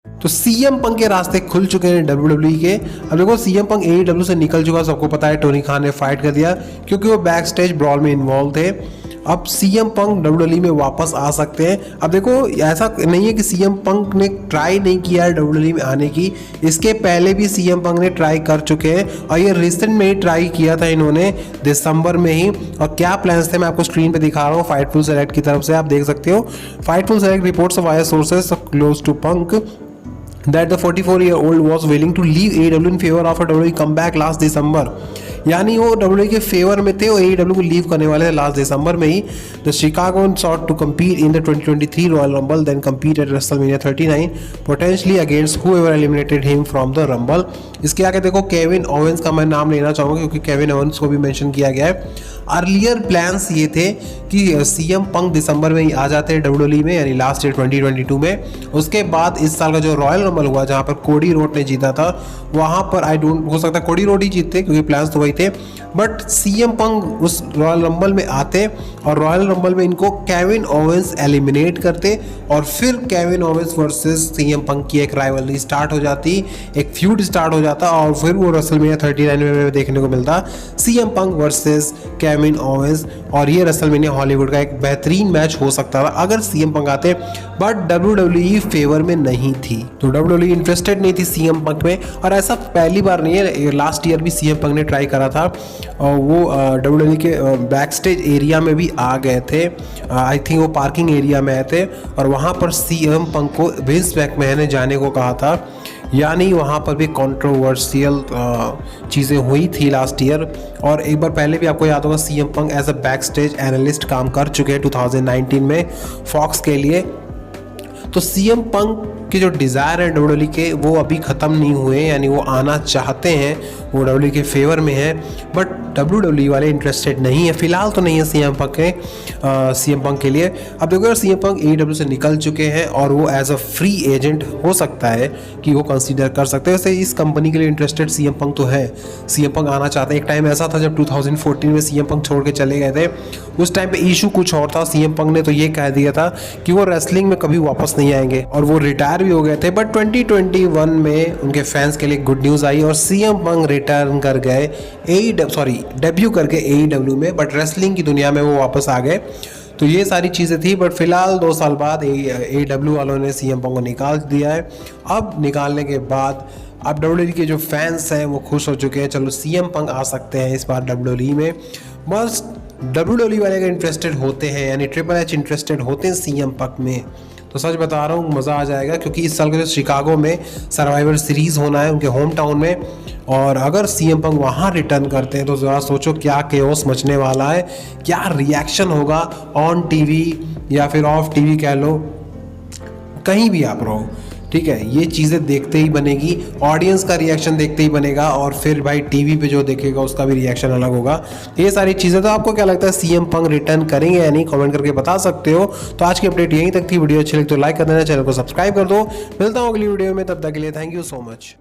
तो CM Punk के रास्ते खुल चुके हैं डब्ल्यूडब्ल्यूई के। अब देखो सीएम पंक एईडब्ल्यू से निकल चुका, सबको पता है टोनी खान ने फाइट कर दिया क्योंकि वो बैक स्टेज ब्रॉल में इन्वॉल्व थे। अब सीएम पंक डब्ल्यूडब्ल्यूई में वापस आ सकते हैं। अब देखो ऐसा नहीं है कि सीएम पंक ने ट्राई नहीं किया है डब्ल्यूडब्ल्यूई में आने की, इसके पहले भी सीएम पंक ने ट्राई कर चुके हैं और ये रिसेंट में ही ट्राई किया था इन्होंने दिसंबर में ही। और क्या प्लान्स थे मैं आपको स्क्रीन पे दिखा रहा हूँ, फाइटफुल सेलेक्ट की तरफ से आप देख सकते हो। Fightful select reports via sources close to Punk that the 44-year-old was willing to leave AEW in favor of a WWE comeback last December। यानी वो WWE के फेवर में थे और AEW को लीव करने वाले थे लास्ट दिसंबर में ही। The Chicago sought to compete in the 2023 Royal Rumble, then compete at WrestleMania 39 potentially against whoever eliminated him from the Rumble। इसके आगे देखो केविन ओवेंस का मैं नाम लेना चाहूँगा क्योंकि केविन ओवेंस को भी मेंशन किया गया है। अर्लियर प्लान्स ये थे कि सीएम पंक दिसंबर में ही आ जाते हैं डब्ल्यूडब्ल्यूई में, यानी लास्ट ईयर 2022 में। उसके बाद इस साल का जो रॉयल रंबल हुआ जहाँ पर कोडी रोड ने जीता था, वहाँ पर हो सकता है कोडी रोड ही जीतते क्योंकि प्लान्स तो वही थे, बट सीएम पंक उस रॉयल रंबल में आते और रॉयल रंबल में इनको केविन ओवेंस एलिमिनेट करते और फिर Kevin Owens versus CM Punk की एक राइवलरी स्टार्ट हो जाती, एक फ्यूड स्टार्ट हो जाता और फिर वो रेसलमेनिया 39 में देखने को मिलता CM Punk versus Kevin Owens. और ये रेसलमेनिया हॉलीवुड का एक बेहतरीन मैच हो सकता था अगर सीएम पंक आते, बट डब्ल्यूडब्ल्यूई फेवर में नहीं थी, तो डब्ल्यूडब्ल्यूई इंटरेस्टेड नहीं थी सीएम पंक में। और ऐसा पहली बार नहीं है, लास्ट ईयर भी सीएम पंक ने ट्राई करा था और वो डब्ल्यूडब्ल्यूई के बैक स्टेज एरिया में भी आ गए थे। आई थिंक वो पार्किंग एरिया में आए थे और वहाँ पर सीएम पंक को विंस मैकमैन ने जाने को कहा था, यानी वहाँ पर भी कंट्रोवर्शियल चीज़ें हुई थी लास्ट ईयर। और एक बार पहले भी आपको याद होगा CM Punk as a backstage analyst काम कर चुके हैं 2019 में फॉक्स के लिए। तो सीएम पंक के जो डिज़ायर है डब्ल्यूडब्ल्यूई के वो अभी ख़त्म नहीं हुए, यानी वो आना चाहते हैं, वो डब्ल्यूडब्ल्यूई के फेवर में है, बट डब्ल्यूडब्ल्यूई वाले इंटरेस्टेड नहीं है, फिलहाल तो नहीं है सीएम पंक के लिए। अब देखो यार सीएम पंक AEW से निकल चुके हैं और वो एज अ फ्री एजेंट हो सकता है कि वो कंसीडर कर सकते हैं। वैसे इस कंपनी के लिए इंटरेस्टेड सीएम पंक तो है, सीएम पंक आना चाहते हैं। एक टाइम ऐसा था जब 2014 में सीएम पंक छोड़ के चले गए थे, उस टाइम पे इशू कुछ और था, सीएम पंक ने तो ये कह दिया था कि वो रेसलिंग में कभी वापस नहीं आएंगे और वो रिटायर भी हो गए थे। बट 2021 में उनके फैंस के लिए गुड न्यूज़ आई और सीएम पंक रिटर्न कर गए डेब्यू करके AEW में, बट रेसलिंग की दुनिया में वो वापस आ गए। तो ये सारी चीज़ें थी, बट फिलहाल 2 साल बाद AEW वालों ने सीएम पंक को निकाल दिया है। अब निकालने के बाद अब डब्ल्यूडब्ल्यूई के जो फैंस हैं वो खुश हो चुके हैं, चलो सीएम पंक आ सकते हैं इस बार डब्ल्यूडब्ल्यूई में। बस डब्ल्यूडब्ल्यूई वाले अगर इंटरेस्टेड होते हैं, यानी ट्रिपल एच इंटरेस्टेड होते हैं सीएम पंक में, तो सच बता रहा हूँ मज़ा आ जाएगा क्योंकि इस साल के शिकागो में सर्वाइवर सीरीज़ होना है उनके होम टाउन में, और अगर सीएम पंक वहाँ रिटर्न करते हैं तो ज़रा सोचो क्या केओस मचने वाला है, क्या रिएक्शन होगा ऑन टीवी या फिर ऑफ टीवी कह लो, कहीं भी आप रहो, ठीक है। ये चीज़ें देखते ही बनेगी, ऑडियंस का रिएक्शन देखते ही बनेगा और फिर भाई टीवी पे जो देखेगा उसका भी रिएक्शन अलग होगा। ये सारी चीज़ें, तो आपको क्या लगता है सीएम पंक रिटर्न करेंगे या नहीं, कमेंट करके बता सकते हो। तो आज की अपडेट यहीं तक थी, वीडियो अच्छी लगी तो लाइक कर देना, चैनल को सब्सक्राइब कर दो। मिलता हूँ अगली वीडियो में, तब तक के लिए थैंक यू सो मच।